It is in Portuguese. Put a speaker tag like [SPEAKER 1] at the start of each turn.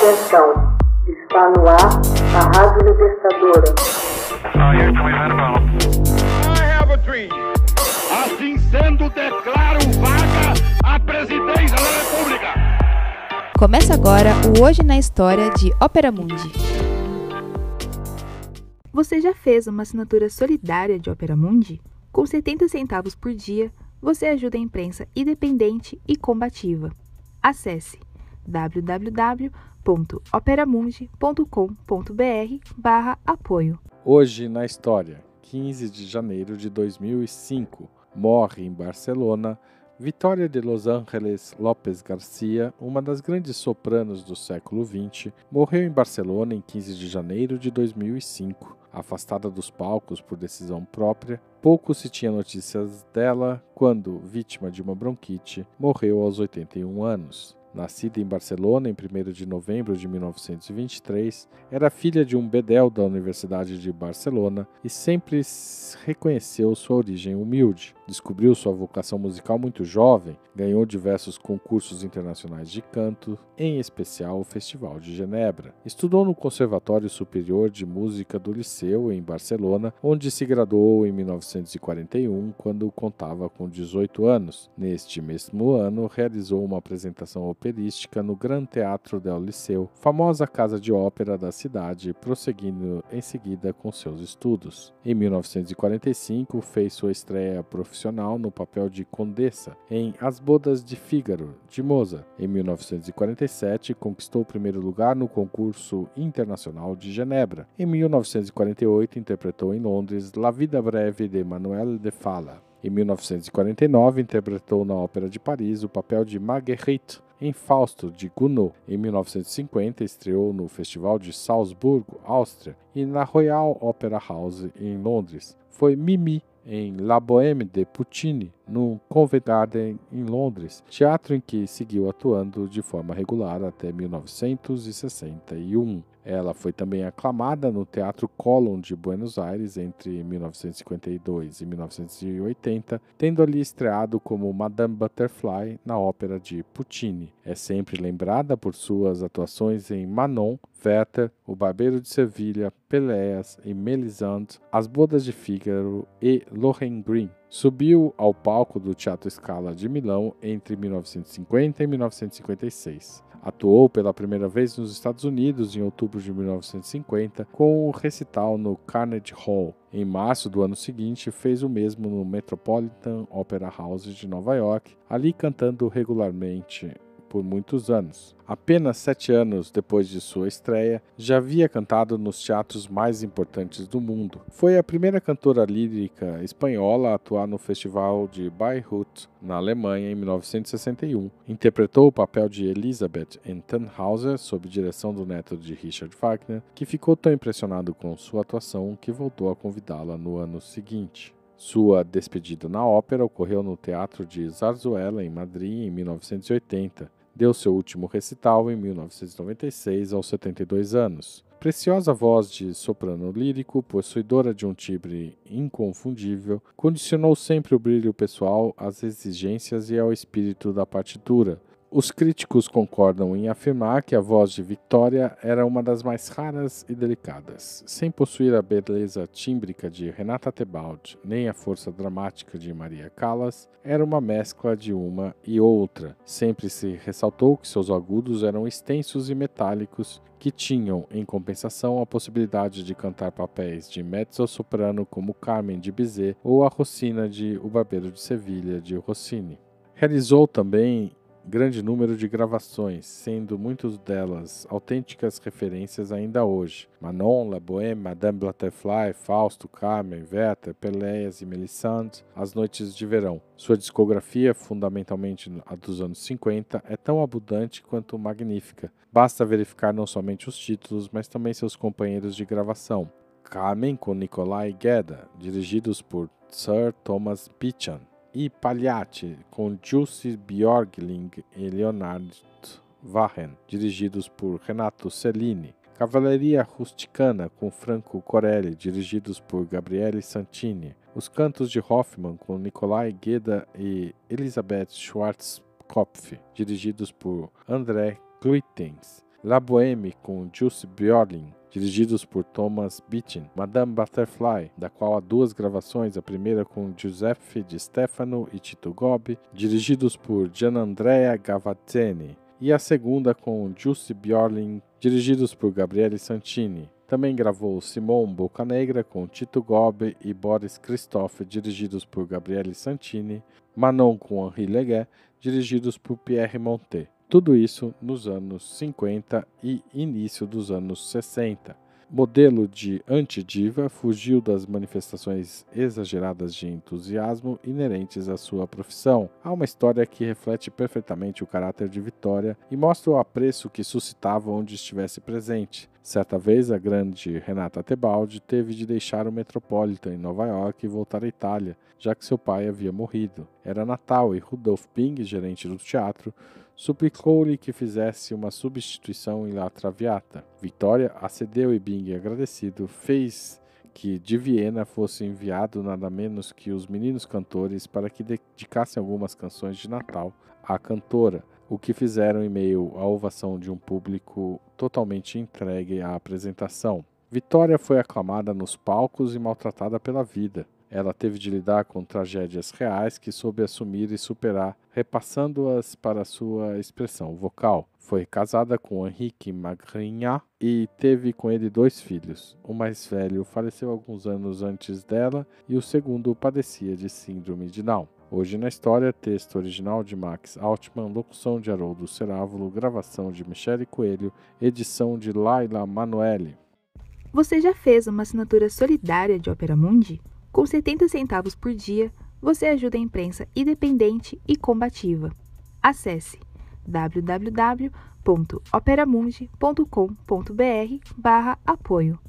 [SPEAKER 1] Atenção, está no ar a Rádio Libertadora.
[SPEAKER 2] Assim sendo, declaro vaga a presidência da República.
[SPEAKER 3] Começa agora o Hoje na História de Ópera Mundi. Você já fez uma assinatura solidária de Ópera Mundi? Com 70 centavos por dia, você ajuda a imprensa independente e combativa. Acesse www.operamundi.com.br/apoio.
[SPEAKER 4] Hoje na História, 15 de janeiro de 2005, morre em Barcelona Vitória de Los Ángeles López Garcia, uma das grandes sopranos do século XX, morreu em Barcelona em 15 de janeiro de 2005. Afastada dos palcos por decisão própria, pouco se tinha notícias dela quando, vítima de uma bronquite, morreu aos 81 anos. Nascida em Barcelona em 1º de novembro de 1923, era filha de um bedel da Universidade de Barcelona e sempre reconheceu sua origem humilde. Descobriu sua vocação musical muito jovem, ganhou diversos concursos internacionais de canto, em especial o Festival de Genebra. Estudou no Conservatório Superior de Música do Liceu, em Barcelona, onde se graduou em 1941, quando contava com 18 anos. Neste mesmo ano, realizou uma apresentação operística no Gran Teatro del Liceu, famosa casa de ópera da cidade, prosseguindo em seguida com seus estudos. Em 1945, fez sua estreia profissional no papel de Condessa em As Bodas de Fígaro, de Mozart. Em 1947, conquistou o primeiro lugar no concurso internacional de Genebra. Em 1948, interpretou em Londres La Vida Breve de Manuel de Falla. Em 1949, interpretou na Ópera de Paris o papel de Marguerite em Fausto, de Gounod. Em 1950, estreou no Festival de Salzburgo, Áustria, e na Royal Opera House, em Londres. Foi Mimi em La Bohème de Puccini, no Covent Garden, em Londres, teatro em que seguiu atuando de forma regular até 1961. Ela foi também aclamada no Teatro Colón de Buenos Aires entre 1952 e 1980, tendo ali estreado como Madame Butterfly na ópera de Puccini. É sempre lembrada por suas atuações em Manon, Werther, O Barbeiro de Sevilha, Péléas e Mélisande, As Bodas de Fígaro e Lohengrin. Subiu ao palco do Teatro Scala de Milão entre 1950 e 1956. Atuou pela primeira vez nos Estados Unidos em outubro de 1950 com um recital no Carnegie Hall. Em março do ano seguinte, fez o mesmo no Metropolitan Opera House de Nova York, ali cantando regularmente por muitos anos. Apenas 7 anos depois de sua estreia, já havia cantado nos teatros mais importantes do mundo. Foi a primeira cantora lírica espanhola a atuar no Festival de Bayreuth, na Alemanha, em 1961. Interpretou o papel de Elisabeth em Tannhäuser, sob direção do neto de Richard Wagner, que ficou tão impressionado com sua atuação que voltou a convidá-la no ano seguinte. Sua despedida na ópera ocorreu no Teatro de Zarzuela, em Madrid, em 1980. Deu seu último recital em 1996, aos 72 anos. Preciosa voz de soprano lírico, possuidora de um timbre inconfundível, condicionou sempre o brilho pessoal às exigências e ao espírito da partitura. Os críticos concordam em afirmar que a voz de Victoria era uma das mais raras e delicadas. Sem possuir a beleza tímbrica de Renata Tebaldi, nem a força dramática de Maria Callas, era uma mescla de uma e outra. Sempre se ressaltou que seus agudos eram extensos e metálicos, que tinham, em compensação, a possibilidade de cantar papéis de mezzo-soprano como Carmen de Bizet ou a Rosina de O Barbeiro de Sevilha, de Rossini. Realizou também grande número de gravações, sendo muitas delas autênticas referências ainda hoje. Manon, La Bohème, Madame Butterfly, Fausto, Carmen, Werther, Péléas e Mélisande, As Noites de Verão. Sua discografia, fundamentalmente a dos anos 50, é tão abundante quanto magnífica. Basta verificar não somente os títulos, mas também seus companheiros de gravação. Carmen com Nikolai Gedda, dirigidos por Sir Thomas Beecham, e Pagliacci, com Jussi Björkling e Leonard Vahen, dirigidos por Renato Cellini. Cavalaria Rusticana, com Franco Corelli, dirigidos por Gabriele Santini. Os Cantos de Hoffmann, com Nikolai Gedda e Elisabeth Schwarzkopf, dirigidos por André Cluitens. La Bohème com Jussi Björling, dirigidos por Thomas Beecham, Madame Butterfly, da qual há 2 gravações, a primeira com Giuseppe Di Stefano e Tito Gobbi, dirigidos por Gianandrea Gavazzeni, e a segunda com Jussi Björling, dirigidos por Gabriele Santini. Também gravou Simone Boccanegra com Tito Gobbi e Boris Christophe, dirigidos por Gabriele Santini, Manon com Henri Leguet, dirigidos por Pierre Montet. Tudo isso nos anos 50 e início dos anos 60. Modelo de antidiva, fugiu das manifestações exageradas de entusiasmo inerentes à sua profissão. Há uma história que reflete perfeitamente o caráter de Vittoria e mostra o apreço que suscitava onde estivesse presente. Certa vez, a grande Renata Tebaldi teve de deixar o Metropolitan em Nova York e voltar à Itália, já que seu pai havia morrido. Era Natal e Rudolf Bing, gerente do teatro, suplicou-lhe que fizesse uma substituição em La Traviata. Vittoria acedeu e Bing, agradecido, fez que de Viena fosse enviado nada menos que os meninos cantores para que dedicassem algumas canções de Natal à cantora, o que fizeram em meio à ovação de um público totalmente entregue à apresentação. Vittoria foi aclamada nos palcos e maltratada pela vida. Ela teve de lidar com tragédias reais que soube assumir e superar, repassando-as para sua expressão vocal. Foi casada com Henrique Magrignat e teve com ele 2 filhos. O mais velho faleceu alguns anos antes dela e o segundo padecia de síndrome de Down. Hoje na história, texto original de Max Altman, locução de Haroldo Cerávulo, gravação de Michele Coelho, edição de Laila Manoeli.
[SPEAKER 3] Você já fez uma assinatura solidária de Opera Mundi? Com 70 centavos por dia, você ajuda a imprensa independente e combativa. Acesse www.operamundi.com.br/apoio.